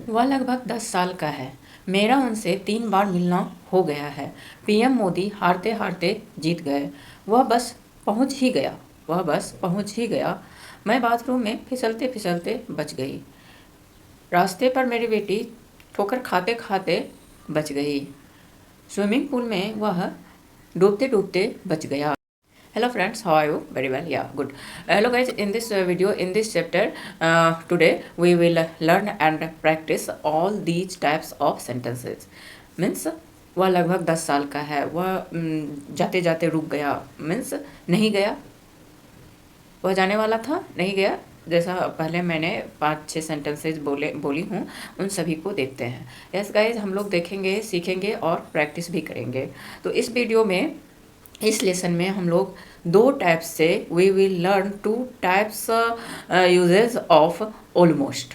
वह लगभग 10 साल का है। मेरा उनसे 3 बार मिलना हो गया है। पीएम मोदी हारते हारते जीत गए। वह बस पहुंच ही गया। वह बस पहुंच ही गया। मैं बाथरूम में फिसलते फिसलते बच गई। रास्ते पर मेरी बेटी ठोकर खाते खाते बच गई। स्विमिंग पूल में वह डूबते डूबते बच गया। Hello friends, how are you? Very well, yeah, good. Hello guys, in this video, in this chapter, today we will learn and practice all these types of sentences. Means वह लगभग 10 साल का है। वह जाते जाते रुक गया। मीन्स नहीं गया। वह जाने वाला था, नहीं गया। जैसा पहले मैंने 5-6 सेंटेंसेज बोली हूँ, उन सभी को देखते हैं। यस गाइज, हम लोग देखेंगे, सीखेंगे और प्रैक्टिस भी करेंगे। तो इस वीडियो में, इस लेसन में हम लोग 2 टाइप्स से we will learn 2 types usages of almost.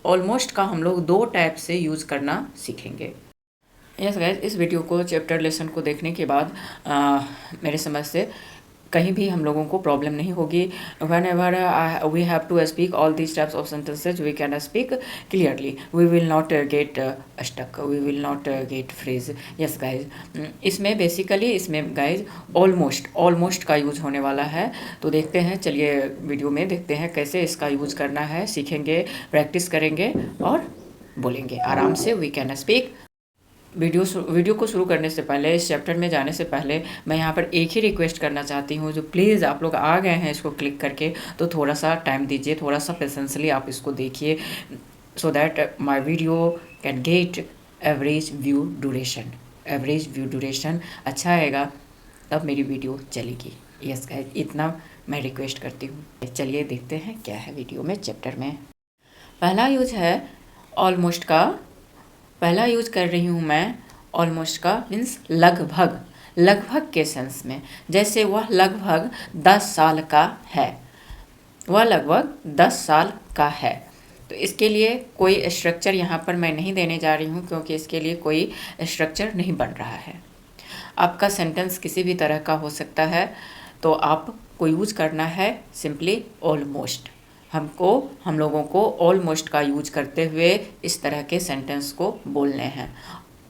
Almost का हम लोग 2 टाइप से यूज़ करना सीखेंगे। यस गाइज, इस वीडियो को, चैप्टर लेसन को देखने के बाद मेरे समझ से कहीं भी हम लोगों को प्रॉब्लम नहीं होगी। Whenever we have to speak all these types of sentences we can speak clearly. We will not get stuck, we will not get freeze. Yes guys, इसमें बेसिकली, इसमें गाइज ऑलमोस्ट का use होने वाला है। तो देखते हैं, चलिए वीडियो में देखते हैं कैसे इसका यूज करना है। सीखेंगे, प्रैक्टिस करेंगे और बोलेंगे आराम से। We can speak. वीडियो को शुरू करने से पहले, इस चैप्टर में जाने से पहले, मैं यहाँ पर एक ही रिक्वेस्ट करना चाहती हूँ। जो प्लीज़ आप लोग आ गए हैं इसको क्लिक करके, तो थोड़ा सा टाइम दीजिए, थोड़ा सा पेशेंसली आप इसको देखिए, so that my video can get average view duration. Average view duration अच्छा आएगा तब मेरी वीडियो चलेगी। यस गाइस, इतना मैं रिक्वेस्ट करती हूँ। चलिए देखते हैं क्या है वीडियो में, चैप्टर में। पहला यूज है ऑलमोस्ट का। पहला यूज कर रही हूँ मैं ऑलमोस्ट का, मीन्स लगभग। लगभग के सेंस में, जैसे वह लगभग 10 साल का है। वह लगभग 10 साल का है। तो इसके लिए कोई स्ट्रक्चर यहाँ पर मैं नहीं देने जा रही हूँ, क्योंकि इसके लिए कोई स्ट्रक्चर नहीं बन रहा है। आपका सेंटेंस किसी भी तरह का हो सकता है, तो आपको यूज करना है सिंपली ऑलमोस्ट। हम लोगों को ऑलमोस्ट का यूज करते हुए इस तरह के सेंटेंस को बोलने हैं।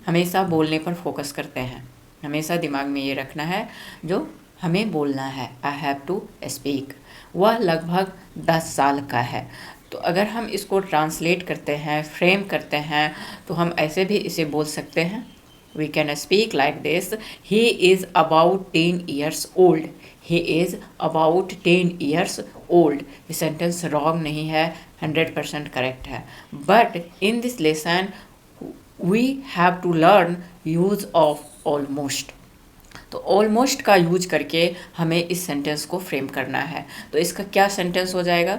हमेशा बोलने पर फोकस करते हैं। हमेशा दिमाग में ये रखना है जो हमें बोलना है। I have to speak. वह लगभग 10 साल का है। तो अगर हम इसको ट्रांसलेट करते हैं, फ्रेम करते हैं, तो हम ऐसे भी इसे बोल सकते हैं। We can speak like this. He is about 10 years old. He is about 10 years old. ये सेंटेंस रॉन्ग नहीं है, 100% करेक्ट है। But in this lesson we have to learn use of almost. तो ऑलमोस्ट का यूज करके हमें इस sentence को फ्रेम करना है। तो इसका क्या सेंटेंस हो जाएगा?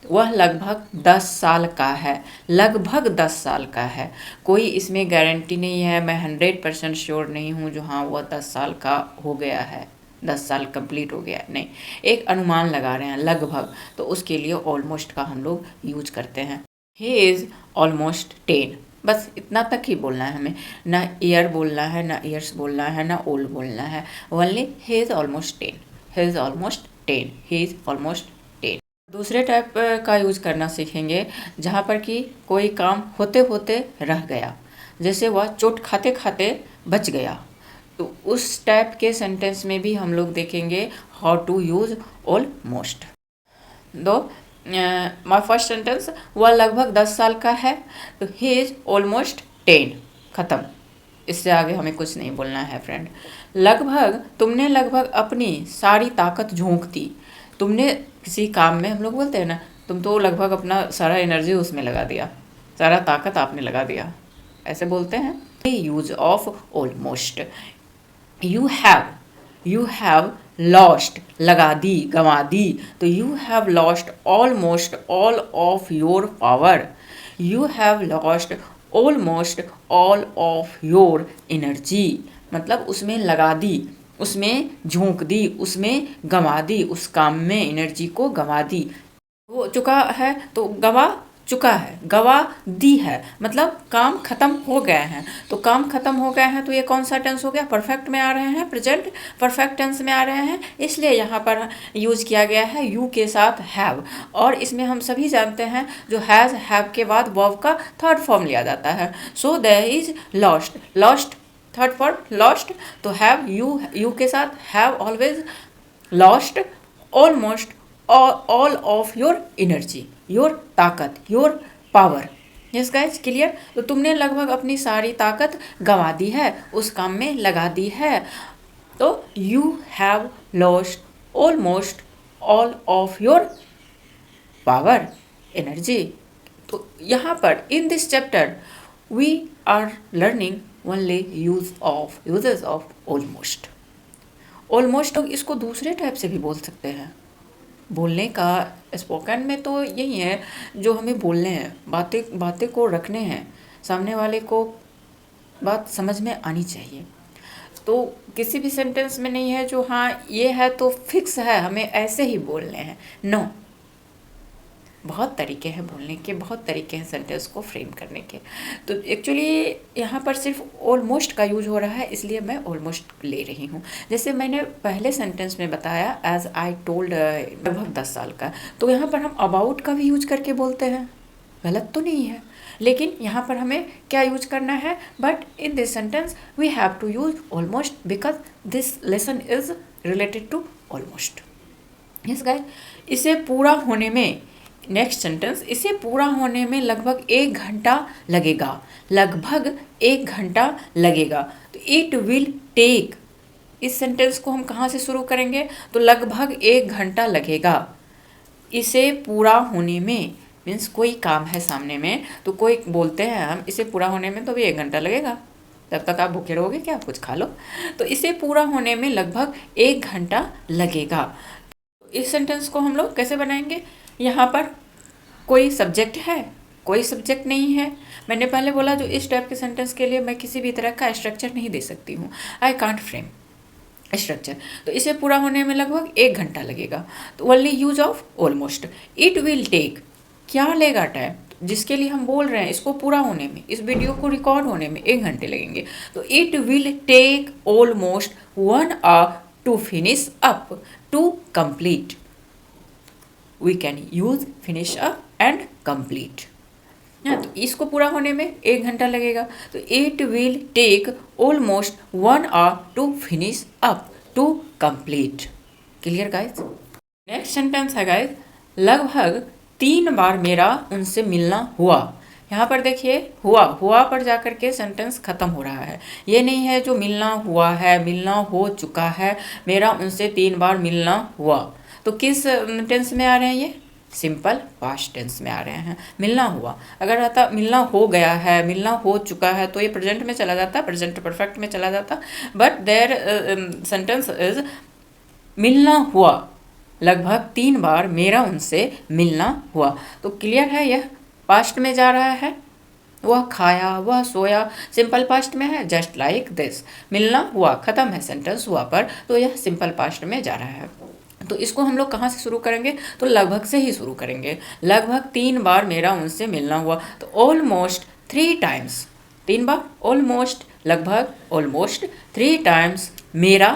वह लगभग 10 साल का है। लगभग 10 साल का है। कोई इसमें गारंटी नहीं है, मैं 100% श्योर नहीं हूँ जो हाँ वह 10 साल का हो गया है, 10 साल कंप्लीट हो गया, नहीं। एक अनुमान लगा रहे हैं, लगभग। तो उसके लिए ऑलमोस्ट का हम लोग यूज करते हैं। He is almost 10। बस इतना तक ही बोलना है हमें। ना ईयर बोलना है, ना ईयर्स बोलना है, ना ओल्ड बोलना है। Only he is almost 10। He is almost 10। He is almost 10। दूसरे टाइप का यूज करना सीखेंगे जहाँ पर कि कोई काम होते होते रह गया। जैसे वह चोट खाते खाते बच गया। तो उस टाइप के सेंटेंस में भी हम लोग देखेंगे हाउ टू यूज ऑलमोस्ट। दो माय फर्स्ट सेंटेंस, वह लगभग 10 साल का है। तो ही इज ऑलमोस्ट 10। खत्म। इससे आगे हमें कुछ नहीं बोलना है फ्रेंड। लगभग, तुमने लगभग अपनी सारी ताकत झोंक दी। तुमने किसी काम में, हम लोग बोलते हैं ना, तुम तो लगभग अपना सारा एनर्जी उसमें लगा दिया, सारा ताकत आपने लगा दिया, ऐसे बोलते हैं। Use of almost. You have lost, लगा दी, गंवा दी। तो you have lost almost all of your power. You have lost almost all of your energy. मतलब उसमें लगा दी, उसमें झोंक दी, उसमें गंवा दी, उस काम में एनर्जी को गंवा दी। हो चुका है तो गंवा चुका है, गवा दी है, मतलब काम खत्म हो गए हैं। तो काम खत्म हो गए हैं तो ये कौन सा टेंस हो गया, परफेक्ट में आ रहे हैं, प्रेजेंट परफेक्ट टेंस में आ रहे हैं, इसलिए यहाँ पर यूज किया गया है यू के साथ हैव। और इसमें हम सभी जानते हैं जो हैज़ हैव के बाद वर्ब का थर्ड फॉर्म लिया जाता है। So there is lost, lost third form lost, तो हैव यू के साथ have always lost almost all of your energy, your ताकत, your power. Yes guys, clear. तो तुमने लगभग अपनी सारी ताकत गंवा दी है, उस काम में लगा दी है। तो you have lost almost all of your power, energy. तो यहाँ पर in this chapter we are learning only usages of almost. Almost इसको दूसरे टाइप से भी बोल सकते हैं। बोलने का स्पोकन में तो यही है जो हमें बोलने हैं, बातें को रखने हैं, सामने वाले को बात समझ में आनी चाहिए। तो किसी भी सेंटेंस में नहीं है जो हाँ ये है तो फिक्स है हमें ऐसे ही बोलने हैं, नो। बहुत तरीके हैं बोलने के, बहुत तरीके हैं सेंटेंस को फ्रेम करने के। तो एक्चुअली यहाँ पर सिर्फ ऑलमोस्ट का यूज हो रहा है, इसलिए मैं ऑलमोस्ट ले रही हूँ। जैसे मैंने पहले सेंटेंस में बताया एज आई टोल्ड, लगभग 10 साल का, तो यहाँ पर हम अबाउट का भी यूज करके बोलते हैं, गलत तो नहीं है। लेकिन यहाँ पर हमें क्या यूज करना है, but in this sentence we have to use almost because this lesson is related to almost. Yes guys, इसे पूरा होने में, नेक्स्ट सेंटेंस, इसे पूरा होने में लगभग 1 घंटा लगेगा, लगभग 1 घंटा लगेगा। तो इट विल टेक, इस सेंटेंस को हम कहाँ से शुरू करेंगे, तो लगभग 1 घंटा लगेगा। इसे पूरा होने में मीन्स कोई काम है सामने में, तो कोई बोलते हैं हम इसे पूरा होने में तो भी 1 घंटा लगेगा, तब तक आप भूखे रहोगे क्या, कुछ खा लो। तो इसे पूरा होने में लगभग 1 घंटा लगेगा। इस सेंटेंस को हम लोग कैसे बनाएंगे, यहाँ पर कोई सब्जेक्ट है, कोई सब्जेक्ट नहीं है। मैंने पहले बोला जो इस टाइप के सेंटेंस के लिए मैं किसी भी तरह का स्ट्रक्चर नहीं दे सकती हूँ, आई कांट फ्रेम स्ट्रक्चर। तो इसे पूरा होने में लगभग 1 घंटा लगेगा। तो only use of almost. It will take, क्या लेगा टाइम, जिसके लिए हम बोल रहे हैं इसको पूरा होने में, इस वीडियो को रिकॉर्ड होने में 1 घंटे लगेंगे। तो it will take almost 1 hour to finish up, to complete. We can use finish up and complete. तो इसको पूरा होने में 1 घंटा लगेगा। तो it will take almost 1 hour to finish up, to complete. Clear guys. Next sentence है guys, लगभग 3 बार मेरा उनसे मिलना हुआ। यहाँ पर देखिए हुआ पर जाकर के सेंटेंस खत्म हो रहा है। ये नहीं है जो मिलना हुआ है, मिलना हो चुका है, मेरा उनसे 3 बार मिलना हुआ। तो किस टेंस में आ रहे हैं ये, सिंपल पास्ट टेंस में आ रहे हैं। मिलना हुआ, अगर रहता मिलना हो गया है, मिलना हो चुका है, तो ये प्रेजेंट में चला जाता, प्रेजेंट परफेक्ट में चला जाता। बट देयर सेंटेंस इज मिलना हुआ, लगभग 3 बार मेरा उनसे मिलना हुआ। तो क्लियर है, यह पास्ट में जा रहा है। वह खाया, वह सोया, सिंपल पास्ट में है, जस्ट लाइक दिस। मिलना हुआ, खत्म है सेंटेंस हुआ पर, तो यह सिंपल पास्ट में जा रहा है। तो इसको हम लोग कहाँ से शुरू करेंगे, तो लगभग से ही शुरू करेंगे। लगभग 3 बार मेरा उनसे मिलना हुआ। तो ऑलमोस्ट 3 टाइम्स, 3 बार ऑलमोस्ट, लगभग ऑलमोस्ट 3 टाइम्स मेरा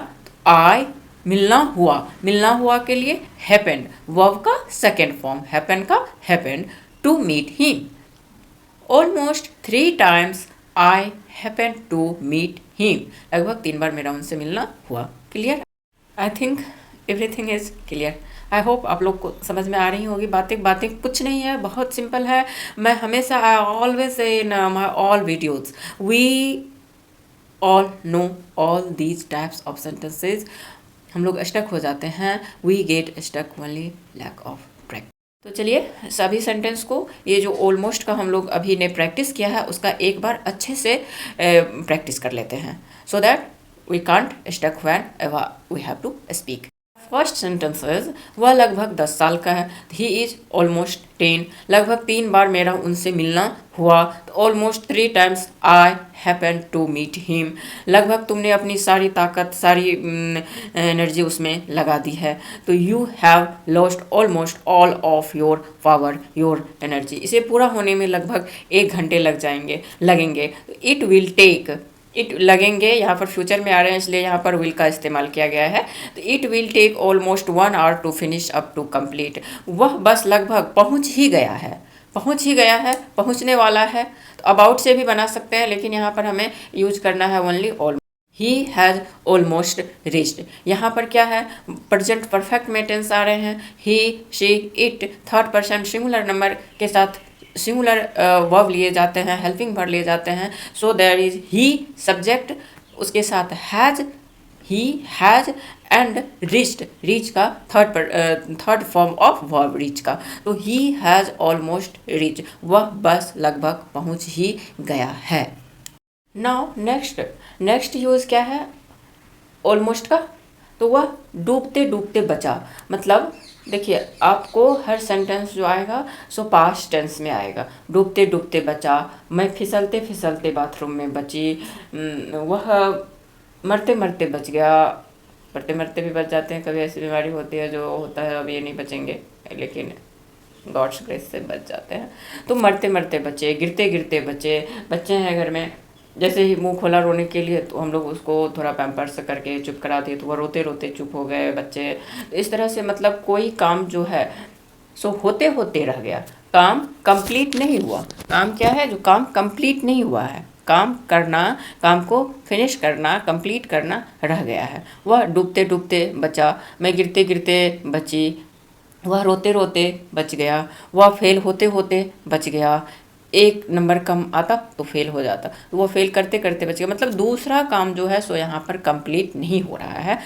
आई मिलना हुआ के लिए हैपेंड, वर्ब का सेकेंड फॉर्म, हैपन का happened, to meet him. Almost 3 times I happened to meet him, लगभग 3 बार मेरा उनसे मिलना हुआ। Clear, I think everything is clear. I hope आप लोग को समझ में आ रही होगी। बातें कुछ नहीं है, बहुत सिंपल है। मैं हमेशा I always in my all videos, we all know all these types of sentences. हम लोग स्टक हो जाते हैं, we get stuck only lack of practice. तो चलिए सभी सेंटेंस को, ये जो ऑलमोस्ट का हम लोग अभी ने प्रैक्टिस किया है उसका एक बार अच्छे से प्रैक्टिस कर लेते हैं, so that we can't stuck when we have to speak. First sentence is वह लगभग 10 साल का है। He is almost 10। लगभग 3 बार मेरा उनसे मिलना हुआ। Almost 3 times I happen to meet him. लगभग तुमने अपनी सारी ताकत, सारी एनर्जी उसमें लगा दी है। तो you have lost almost all of your power, your energy. इसे पूरा होने में लगभग 1 घंटे लगेंगे। इट विल टेक, इट लगेंगे यहाँ पर फ्यूचर में आ रहे हैं इसलिए यहाँ पर विल का इस्तेमाल किया गया है। तो it will take almost 1 hour to finish up to complete. वह बस लगभग पहुँच ही गया है, पहुँच ही गया है, पहुँचने वाला है। तो अबाउट से भी बना सकते हैं लेकिन यहाँ पर हमें यूज करना है only all. He has almost reached. यहाँ पर क्या है, प्रेजेंट परफेक्ट में टेंस आ रहे हैं। He, she, it third person singular number के साथ सिंगुलर वर्ब लिए जाते हैं, हेल्पिंग वर्ब लिए जाते हैं। So there is he subject, उसके साथ has, he has and reached, reach का third form of verb reach का। तो ही हैज़ ऑलमोस्ट रिच, वह बस लगभग पहुंच ही गया है। नाउ नेक्स्ट यूज़ क्या है ऑलमोस्ट का, तो वह डूबते डूबते बचा। मतलब देखिए आपको हर सेंटेंस जो आएगा सो पास्ट टेंस में आएगा। डूबते डूबते बचा, मैं फिसलते फिसलते बाथरूम में बची, वह मरते मरते बच गया। मरते मरते भी बच जाते हैं, कभी ऐसी बीमारी होती है जो होता है अब ये नहीं बचेंगे लेकिन गॉड्स ग्रेस से बच जाते हैं। तो मरते मरते बचे, गिरते गिरते बचे। बच्चे हैं घर में, जैसे ही मुंह खोला रोने के लिए तो हम लोग उसको थोड़ा पैम्पर्स करके चुप करा दिए तो वह रोते रोते चुप हो गए बच्चे। तो इस तरह से मतलब कोई काम जो है सो होते होते रह गया, काम कंप्लीट नहीं हुआ। काम क्या है, जो काम कंप्लीट नहीं हुआ है, काम करना, काम को फिनिश करना, कंप्लीट करना रह गया है। वह डूबते डूबते बचा, मैं गिरते गिरते बची, वह रोते रोते बच गया, वह फेल होते होते बच गया। 1 नंबर कम आता तो फेल हो जाता, तो वो फेल करते करते बच गया। मतलब दूसरा काम जो है सो यहाँ पर कंप्लीट नहीं हो रहा है।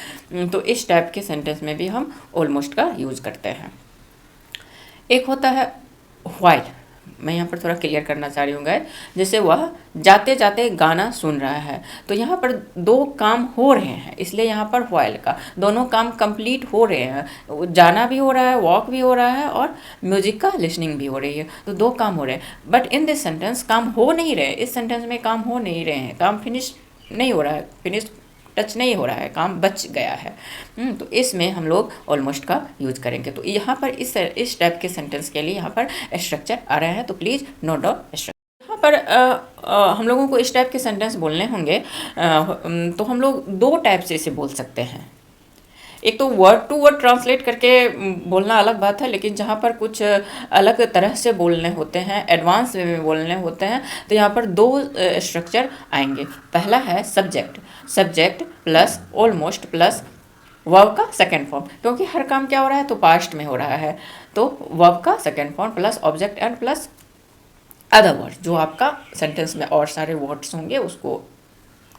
तो इस टाइप के सेंटेंस में भी हम ऑलमोस्ट का यूज़ करते हैं। एक होता है व्हाइल, मैं यहाँ पर थोड़ा क्लियर करना चाह रही हूँ गाइस। जैसे वह जाते जाते गाना सुन रहा है, तो यहाँ पर 2 काम हो रहे हैं इसलिए यहाँ पर व्हाइल का दोनों काम कंप्लीट हो रहे हैं। जाना भी हो रहा है, वॉक भी हो रहा है और म्यूजिक का लिसनिंग भी हो रही है। तो 2 काम हो रहे हैं बट इन दिस सेंटेंस काम हो नहीं रहे। इस सेंटेंस में काम हो नहीं रहे हैं, काम फिनिश नहीं हो रहा है, फिनिश टच नहीं हो रहा है, काम बच गया है। तो इसमें हम लोग ऑलमोस्ट का यूज करेंगे। तो यहाँ पर इस टाइप के सेंटेंस के लिए यहाँ पर स्ट्रक्चर आ रहे हैं, तो प्लीज़ नोट डाउन स्ट्रक्चर। यहाँ पर हम लोगों को इस टाइप के सेंटेंस बोलने होंगे तो हम लोग 2 टाइप से इसे बोल सकते हैं। एक तो वर्ड टू वर्ड ट्रांसलेट करके बोलना अलग बात है, लेकिन जहाँ पर कुछ अलग तरह से बोलने होते हैं, एडवांस वे में बोलने होते हैं, तो यहाँ पर 2 स्ट्रक्चर आएंगे। पहला है subject, subject plus almost plus verb का सेकेंड फॉर्म, क्योंकि हर काम क्या हो रहा है तो पास्ट में हो रहा है। तो वर्ब का second form plus object and plus other word, जो आपका सेंटेंस में और सारे वर्ड्स होंगे उसको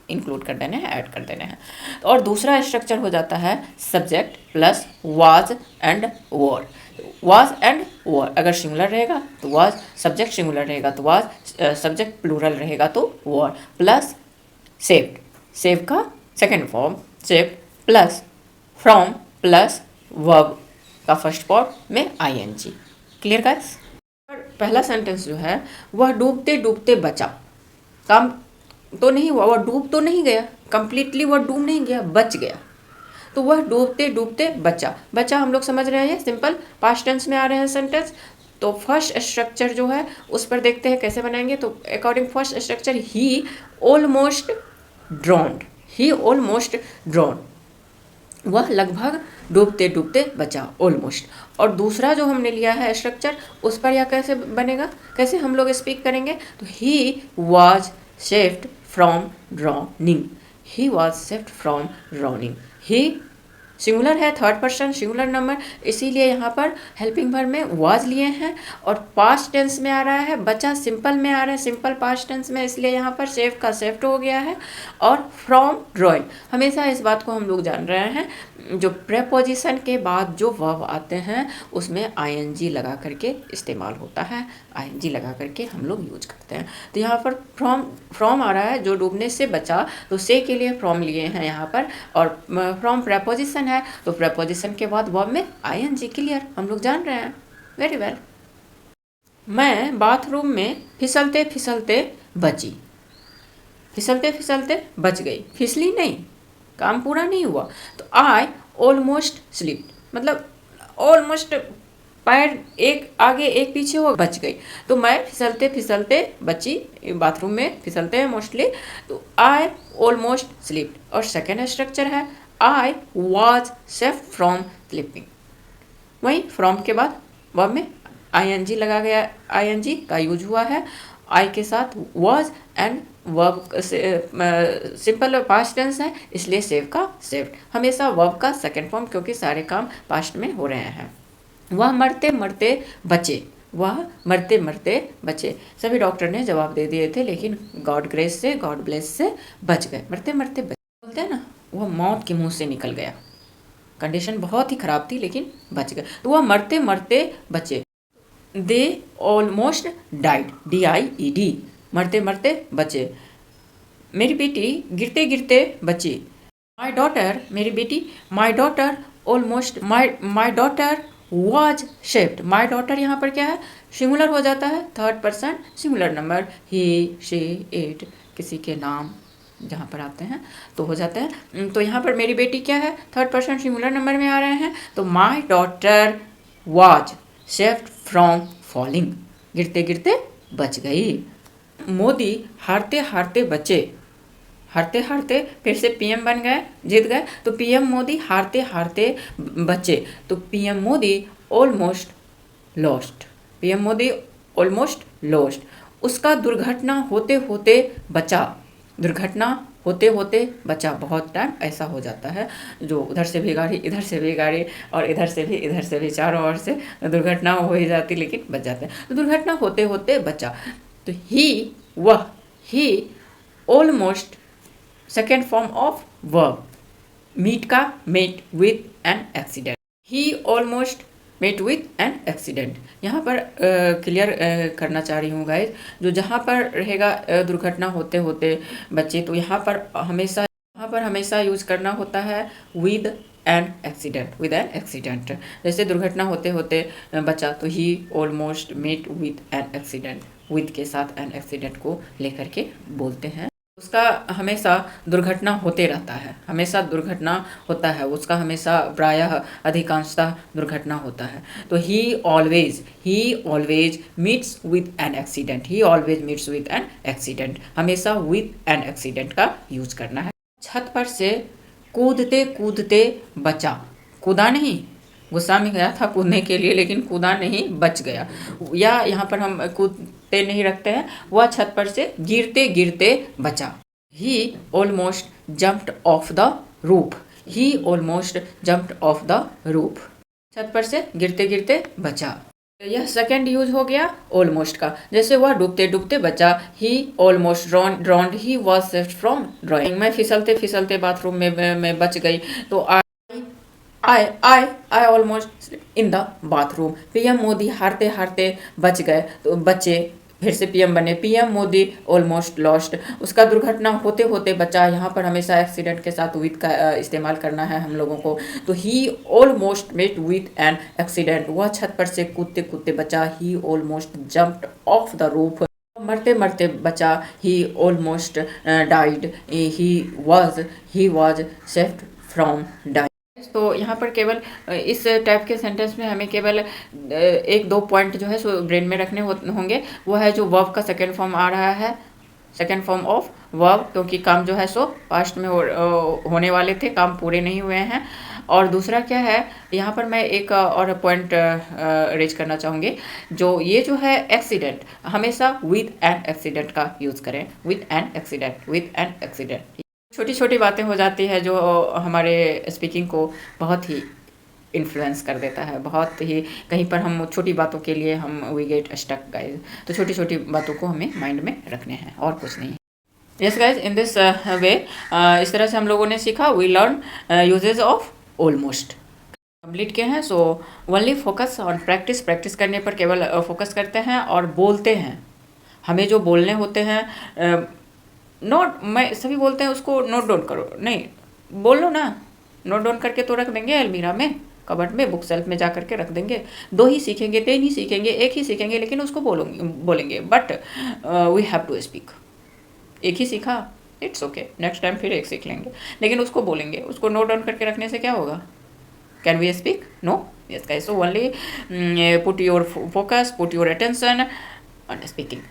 इंक्लूड कर देने हैं, ऐड कर देने हैं। और दूसरा स्ट्रक्चर हो जाता है subject plus was and were. Was and were अगर सिंगुलर रहेगा तो वाज, सब्जेक्ट सिंगुलर रहेगा तो वाज, सब्जेक्ट प्लूरल रहेगा तो वर, प्लस सेव्ड, सेव का second form saved, plus from plus verb का फर्स्ट फॉर्म में ing। Clear guys? पहला सेंटेंस जो है वह डूबते डूबते बचा, काम तो नहीं हुआ, वह डूब तो नहीं गया कंप्लीटली, वह डूब नहीं गया, बच गया। तो वह डूबते डूबते बचा, बचा हम लोग समझ रहे हैं, सिंपल पास्ट टेंस में आ रहे हैं सेंटेंस। तो फर्स्ट स्ट्रक्चर जो है उस पर देखते हैं कैसे बनाएंगे। तो अकॉर्डिंग फर्स्ट स्ट्रक्चर ही ऑलमोस्ट ड्रॉन्ड, ही ऑलमोस्ट ड्रॉन्ड, वह लगभग डूबते डूबते बचा, ऑलमोस्ट। और दूसरा जो हमने लिया है स्ट्रक्चर उस पर यह कैसे बनेगा, कैसे हम लोग स्पीक करेंगे। तो ही was saved from drowning, he was saved from drowning. He singular है, थर्ड पर्सन सिंगुलर नंबर, इसीलिए यहाँ पर हेल्पिंग वर्ब में वॉज लिए हैं। और पास्ट टेंस में आ रहा है, बचा सिंपल में आ रहा है, सिंपल पास्ट टेंस में, इसलिए यहाँ पर सेव का सेव्ड हो गया है। और फ्रॉम ड्रॉइंग, हमेशा इस बात को हम लोग जान रहे हैं, जो प्रेपोजिशन के बाद जो वर्ब आते हैं उसमें ing लगा करके इस्तेमाल होता है, ing लगा करके हम लोग यूज करते हैं। तो यहाँ पर फ्रॉम आ रहा है, जो डूबने से बचा, तो से के लिए फ्रॉम लिए हैं यहाँ पर। और फ्रॉम प्रेपोजिशन है तो प्रपोजिशन के बाद वर्ब में आईएनजी। क्लियर, हम लोग जान रहे हैं, वेरी वेल। मैं बाथरूम में फिसलते फिसलते बची, फिसलते फिसलते बच गई, फिसली नहीं, काम पूरा नहीं हुआ। तो आई ऑलमोस्ट स्लिप, मतलब ऑलमोस्ट पैर एक आगे एक पीछे हो बच गई। तो मैं फिसलते फिसलते बची, बाथरूम में फिसलते हैं मोस्टली, तो आई ऑलमोस्ट स्लिप। और सेकेंड स्ट्रक्चर है I was safe from slipping. वहीं फ्रॉम के बाद वर्ब में आईएनजी लगा गया, आईएनजी का यूज हुआ है आई के साथ, was and verb simple past tense है, इसलिए सेव का सेव्ड। हमेशा वर्ब का सेकेंड फॉर्म, क्योंकि सारे काम पास्ट में हो रहे हैं। वह मरते मरते बचे, वह मरते मरते बचे। सभी डॉक्टर ने जवाब दे दिए थे, लेकिन गॉड ग्रेस से, गॉड ब्लेस से बच गए। मरते मरते बचे बोलते हैं ना, वह मौत के मुंह से निकल गया, कंडीशन बहुत ही खराब थी लेकिन बच गए। तो वह मरते मरते बचे। दे ऑलमोस्ट डाइड, DIED, मरते मरते बचे। मेरी बेटी गिरते गिरते बची। माई डॉटर, मेरी बेटी, my daughter almost, my daughter was shaped. My daughter यहाँ पर क्या है, सिंगुलर हो जाता है, third person singular number, he she it, किसी के नाम जहाँ पर आते हैं तो हो जाता है। तो यहाँ पर मेरी बेटी क्या है, थर्ड पर्सन सिंगुलर नंबर में आ रहे हैं, तो my daughter was saved from falling, गिरते गिरते बच गई। मोदी हारते हारते बचे, हारते हारते फिर से पीएम बन गए, जीत गए, तो पीएम मोदी हारते हारते बचे। तो PM Modi almost lost, PM Modi almost lost. उसका दुर्घटना होते होते बचा, दुर्घटना होते होते बचा। बहुत टाइम ऐसा हो जाता है जो उधर से भी गाड़ी, इधर से भी गाड़ी, और इधर से भी, चारों ओर से दुर्घटना हो ही जाती, लेकिन बच जाते हैं। तो दुर्घटना होते होते बचा। तो ही, वह, he almost second form of verb, meet का met with an accident, he almost met with an accident. यहाँ पर क्लियर करना चाह रही हूँ गाइज, जो जहाँ पर रहेगा दुर्घटना होते होते बच्चे, तो यहाँ पर हमेशा यूज करना होता है with an accident, with an accident. जैसे दुर्घटना होते होते बचा, तो he almost met with an accident, with के साथ एन एक्सीडेंट को लेकर के बोलते हैं। उसका हमेशा दुर्घटना होते रहता है, हमेशा दुर्घटना होता है उसका, हमेशा प्रायः अधिकांशतः दुर्घटना होता है। तो ही always meets with an accident, he always meets with an accident, हमेशा विद एन एक्सीडेंट का यूज करना है। छत पर से कूदते कूदते बचा, कूदा नहीं, गुस्सा में गया था कूदने के लिए लेकिन कूदा नहीं, बच गया। या यहाँ पर हम कूदते नहीं रखते हैं, वह छत पर से गिरते गिरते बचा। He almost jumped off the roof, he almost jumped off the roof, छत पर से गिरते गिरते बचा। यह सेकेंड यूज हो गया ऑलमोस्ट का। जैसे वह डूबते डूबते बचा, he almost drowned, he was saved from drowning. मैं फिसलते फिसलते बाथरूम में बच गई, तो I almost in the bathroom. PM Modi हारते हारते बच गए, तो बचे, फिर से पीएम बने, पीएम मोदी ऑलमोस्ट लॉस्ट, उसका दुर्घटना होते होते बचा। यहाँ पर हमेशा एक्सीडेंट के साथ विद का इस्तेमाल करना है हम लोगों को। तो he almost met with an accident, वह छत पर से कूदते कूदते बचा। He almost jumped off the roof, मरते मरते बचा। He almost died, he was saved from dying. तो यहाँ पर केवल इस टाइप के सेंटेंस में हमें केवल एक दो पॉइंट जो है सो ब्रेन में रखने होंगे। वो है जो वर्ब का सेकेंड फॉर्म आ रहा है, सेकेंड फॉर्म ऑफ वर्ब, क्योंकि काम जो है सो पास्ट में होने वाले थे, काम पूरे नहीं हुए हैं। और दूसरा क्या है, यहाँ पर मैं एक और पॉइंट रेज करना चाहूँगी, जो ये जो है एक्सीडेंट, हमेशा विद एन एक्सीडेंट का यूज़ करें, with an accident, with an accident. छोटी छोटी बातें हो जाती है जो हमारे स्पीकिंग को बहुत ही इन्फ्लुएंस कर देता है, बहुत ही, कहीं पर हम छोटी बातों के लिए हम वी गेट स्टक गाइज। तो छोटी छोटी बातों को हमें माइंड में रखने हैं और कुछ नहीं। Yes guys, in this way, इस तरह से हम लोगों ने सीखा we learn usages of almost. Complete किए हैं। So only focus on practice, practice करने पर केवल फोकस करते हैं और बोलते हैं। हमें जो बोलने होते हैं, नोट, मैं सभी बोलते हैं उसको नोट डाउन करो, नहीं बोलो ना, नोट डाउन करके तो रख देंगे अलमीरा में, कबर्ड में, बुक सेल्फ में जा करके रख देंगे। 2 ही सीखेंगे, 3 ही सीखेंगे, 1 ही सीखेंगे, लेकिन उसको बोलेंगे but we have to speak. एक ही सीखा, इट्स ओके, नेक्स्ट टाइम फिर एक सीख लेंगे, लेकिन उसको बोलेंगे। उसको नोट डाउन करके रखने से क्या होगा? Can we speak? No. Yes guys, so only put your focus, put your attention on speaking.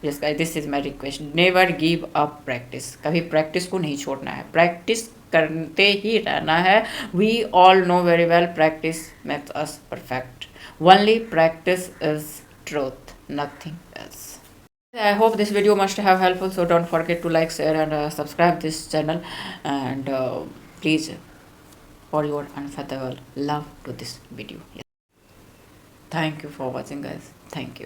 Yes guys, this is my request, never give up practice. कभी प्रैक्टिस को नहीं छोड़ना है, प्रैक्टिस करते ही रहना है। We all know very well practice makes us perfect. Only practice is truth, nothing else. I hope this video must have helpful, so don't forget to like, share and subscribe this channel, and please for your unfathomable love to this video. Thank you for watching guys. Thank you.